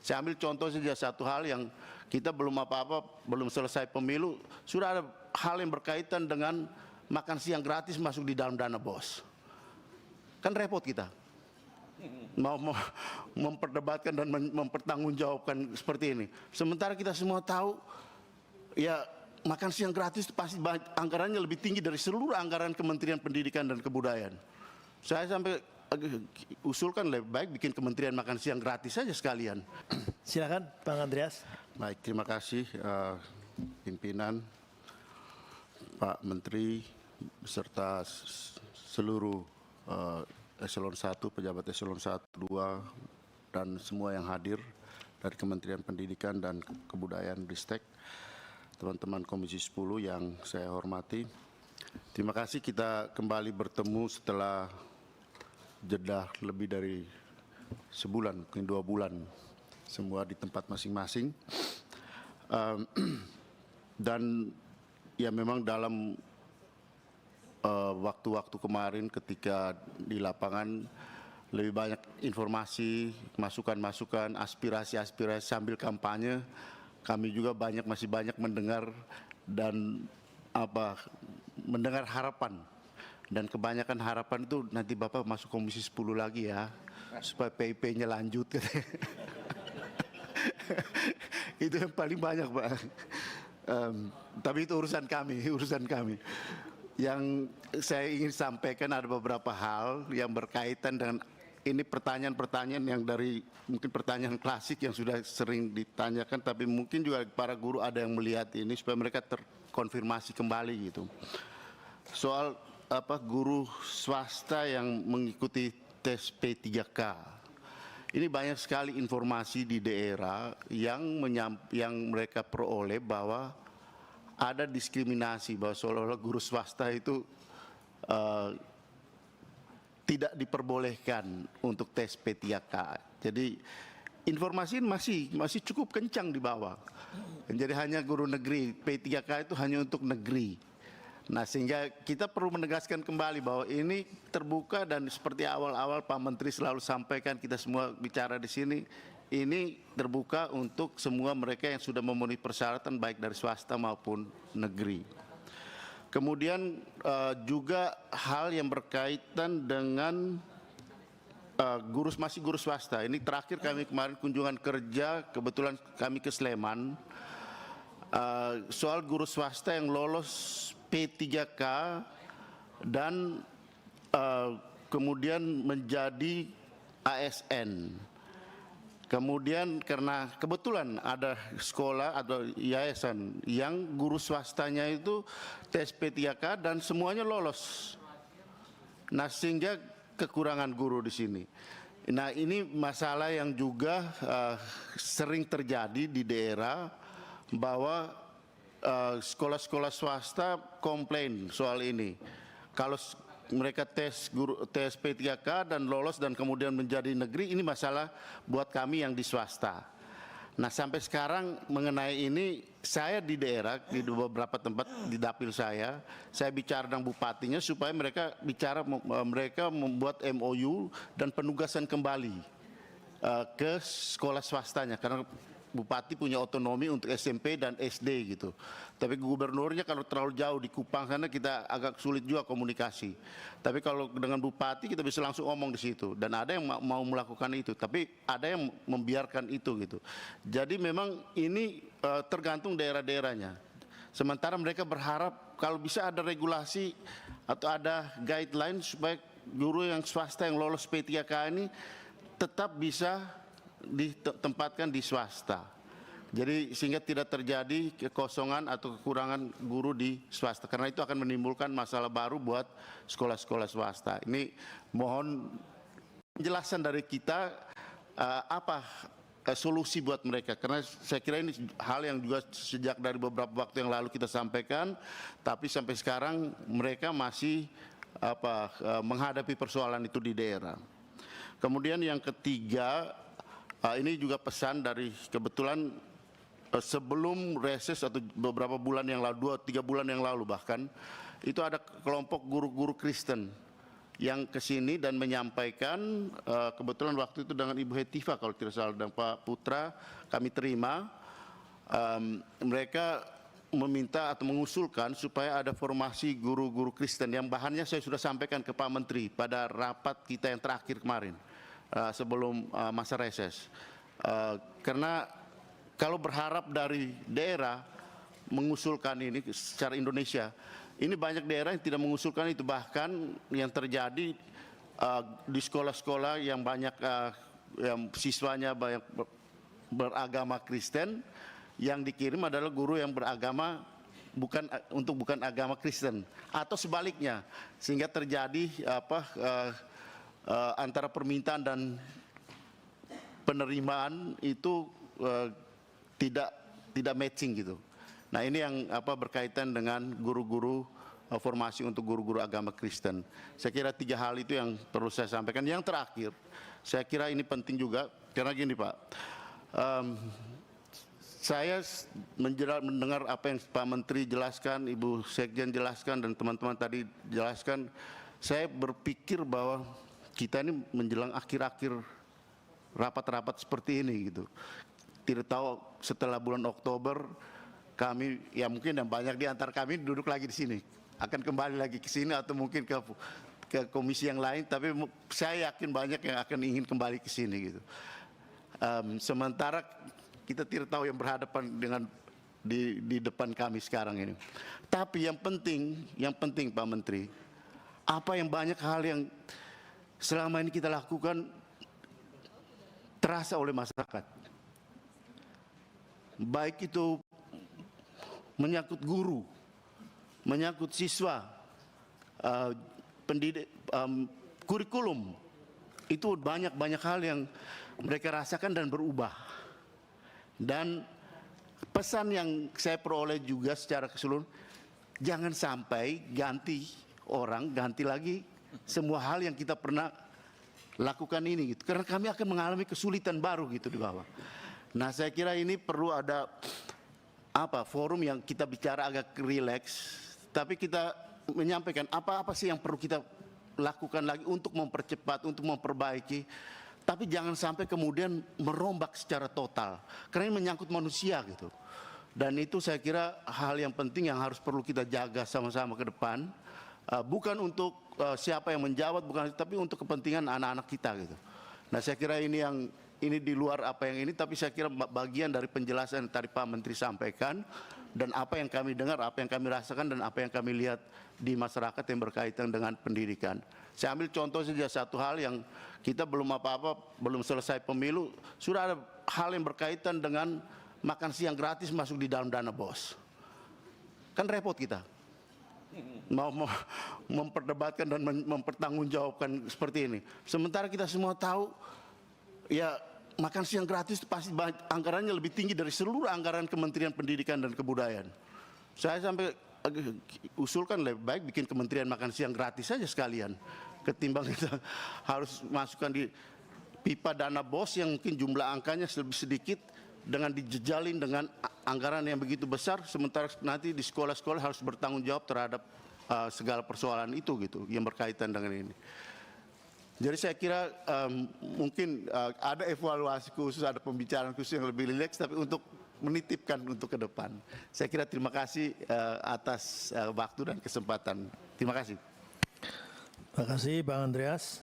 Saya ambil contoh saja satu hal yang kita belum apa-apa, belum selesai pemilu, sudah ada hal yang berkaitan dengan makan siang gratis masuk di dalam dana BOS. Kan repot kita. Mau memperdebatkan dan mempertanggungjawabkan seperti ini. Sementara kita semua tahu, ya makan siang gratis pasti anggarannya lebih tinggi dari seluruh anggaran Kementerian Pendidikan dan Kebudayaan. Saya sampai usulkan lebih baik bikin Kementerian Makan Siang gratis saja sekalian. Silakan, Bang Andreas. Baik, terima kasih pimpinan, Pak Menteri, beserta seluruh eselon 1, pejabat eselon 1, 2, dan semua yang hadir dari Kementerian Pendidikan dan Kebudayaan Ristek, teman-teman Komisi 10 yang saya hormati. Terima kasih kita kembali bertemu setelah jeda lebih dari sebulan, mungkin 2 bulan, semua di tempat masing-masing. Dan ya memang dalam waktu-waktu kemarin ketika di lapangan lebih banyak informasi, masukan-masukan, aspirasi-aspirasi sambil kampanye, kami juga masih banyak mendengar dan mendengar harapan. Dan kebanyakan harapan itu nanti Bapak masuk Komisi 10 lagi ya, supaya PIP-nya lanjut. Itu yang paling banyak, Pak. Tapi itu urusan kami. Yang saya ingin sampaikan ada beberapa hal yang berkaitan dengan ini pertanyaan-pertanyaan yang dari mungkin pertanyaan klasik yang sudah sering ditanyakan, tapi mungkin juga para guru ada yang melihat ini supaya mereka terkonfirmasi kembali gitu. Soal guru swasta yang mengikuti tes P3K. Ini banyak sekali informasi di daerah yang mereka peroleh bahwa ada diskriminasi, bahwa seolah-olah guru swasta itu tidak diperbolehkan untuk tes P3K. Jadi informasi ini masih cukup kencang di bawah. Jadi hanya guru negeri, P3K itu hanya untuk negeri. Nah, sehingga kita perlu menegaskan kembali bahwa ini terbuka dan seperti awal-awal Pak Menteri selalu sampaikan, kita semua bicara di sini, ini terbuka untuk semua mereka yang sudah memenuhi persyaratan baik dari swasta maupun negeri. Kemudian juga hal yang berkaitan dengan masih guru swasta. Ini terakhir kami kemarin kunjungan kerja, kebetulan kami ke Sleman, soal guru swasta yang lolos P3K dan kemudian menjadi ASN. Kemudian karena kebetulan ada sekolah atau yayasan yang guru swastanya itu tes P3K dan semuanya lolos. Nah, sehingga kekurangan guru di sini. Nah, ini masalah yang juga sering terjadi di daerah bahwa sekolah-sekolah swasta komplain soal ini. Kalau mereka tes P3K dan lolos dan kemudian menjadi negeri, ini masalah buat kami yang di swasta. Nah, sampai sekarang mengenai ini saya di daerah, di beberapa tempat di dapil saya bicara dengan bupatinya supaya mereka membuat MOU dan penugasan kembali ke sekolah swastanya, karena bupati punya otonomi untuk SMP dan SD gitu. Tapi gubernurnya kalau terlalu jauh di Kupang sana kita agak sulit juga komunikasi. Tapi kalau dengan bupati kita bisa langsung ngomong di situ. Dan ada yang mau melakukan itu, tapi ada yang membiarkan itu gitu. Jadi memang ini tergantung daerah-daerahnya. Sementara mereka berharap kalau bisa ada regulasi atau ada guideline supaya guru yang swasta yang lolos P3K ini tetap bisa ditempatkan di swasta. Jadi sehingga tidak terjadi kekosongan atau kekurangan guru di swasta, karena itu akan menimbulkan masalah baru buat sekolah-sekolah swasta. Ini mohon penjelasan dari kita apa solusi buat mereka, karena saya kira ini hal yang juga sejak dari beberapa waktu yang lalu kita sampaikan, tapi sampai sekarang mereka masih menghadapi persoalan itu di daerah. Kemudian yang ketiga, ini juga pesan dari kebetulan sebelum reses atau beberapa bulan yang lalu, 2-3 bulan yang lalu bahkan, itu ada kelompok guru-guru Kristen yang ke sini dan menyampaikan, kebetulan waktu itu dengan Ibu Hetiva kalau tidak salah dan Pak Putra kami terima, mereka meminta atau mengusulkan supaya ada formasi guru-guru Kristen yang bahannya saya sudah sampaikan ke Pak Menteri pada rapat kita yang terakhir kemarin sebelum masa reses. Karena kalau berharap dari daerah mengusulkan ini secara Indonesia, ini banyak daerah yang tidak mengusulkan itu, bahkan yang terjadi di sekolah-sekolah yang banyak yang siswanya banyak beragama Kristen, yang dikirim adalah guru yang beragama bukan agama Kristen atau sebaliknya, sehingga terjadi antara permintaan dan penerimaan itu tidak matching gitu. Nah, ini yang berkaitan dengan guru-guru formasi untuk guru-guru agama Kristen. Saya kira 3 hal itu yang perlu saya sampaikan. Yang terakhir, saya kira ini penting juga karena gini Pak, saya mendengar apa yang Pak Menteri jelaskan, Ibu Sekjen jelaskan, dan teman-teman tadi jelaskan. Saya berpikir bahwa kita ini menjelang akhir-akhir rapat-rapat seperti ini gitu. Tidak tahu setelah bulan Oktober kami, ya mungkin yang banyak di antara kami duduk lagi di sini, akan kembali lagi ke sini atau mungkin ke komisi yang lain, tapi saya yakin banyak yang akan ingin kembali ke sini gitu. Sementara kita tidak tahu yang berhadapan dengan di depan kami sekarang ini. Tapi yang penting Pak Menteri, apa yang banyak hal yang selama ini kita lakukan terasa oleh masyarakat. Baik itu menyangkut guru, menyangkut siswa, pendidik, kurikulum, itu banyak hal yang mereka rasakan dan berubah. Dan pesan yang saya peroleh juga secara keseluruhan, jangan sampai ganti lagi semua hal yang kita pernah lakukan ini gitu. Karena kami akan mengalami kesulitan baru gitu di bawah. Nah, saya kira ini perlu ada forum yang kita bicara agak rileks, tapi kita menyampaikan apa sih yang perlu kita lakukan lagi untuk mempercepat, untuk memperbaiki. Tapi jangan sampai kemudian merombak secara total, karena ini menyangkut manusia gitu. Dan itu saya kira hal yang penting yang harus perlu kita jaga sama-sama ke depan. Bukan untuk siapa yang menjawab, bukan, tapi untuk kepentingan anak-anak kita gitu. Nah, saya kira ini di luar apa yang ini, tapi saya kira bagian dari penjelasan yang tadi Pak Menteri sampaikan, dan apa yang kami dengar, apa yang kami rasakan, dan apa yang kami lihat di masyarakat yang berkaitan dengan pendidikan. Saya ambil contoh saja satu hal yang kita belum belum selesai pemilu, sudah ada hal yang berkaitan dengan makan siang gratis masuk di dalam dana BOS. Kan repot kita. Mau memperdebatkan dan mempertanggungjawabkan seperti ini. Sementara kita semua tahu, ya makan siang gratis pasti anggarannya lebih tinggi dari seluruh anggaran Kementerian Pendidikan dan Kebudayaan. Saya sampai usulkan lebih baik bikin Kementerian makan siang gratis saja sekalian, ketimbang kita harus masukkan di pipa dana BOS yang mungkin jumlah angkanya lebih sedikit dengan dijejalin dengan anggaran yang begitu besar, sementara nanti di sekolah-sekolah harus bertanggung jawab terhadap segala persoalan itu gitu yang berkaitan dengan ini. Jadi saya kira mungkin ada evaluasi khusus, ada pembicaraan khusus yang lebih rileks, tapi untuk menitipkan untuk ke depan. Saya kira terima kasih atas waktu dan kesempatan. Terima kasih. Terima kasih Bang Andreas.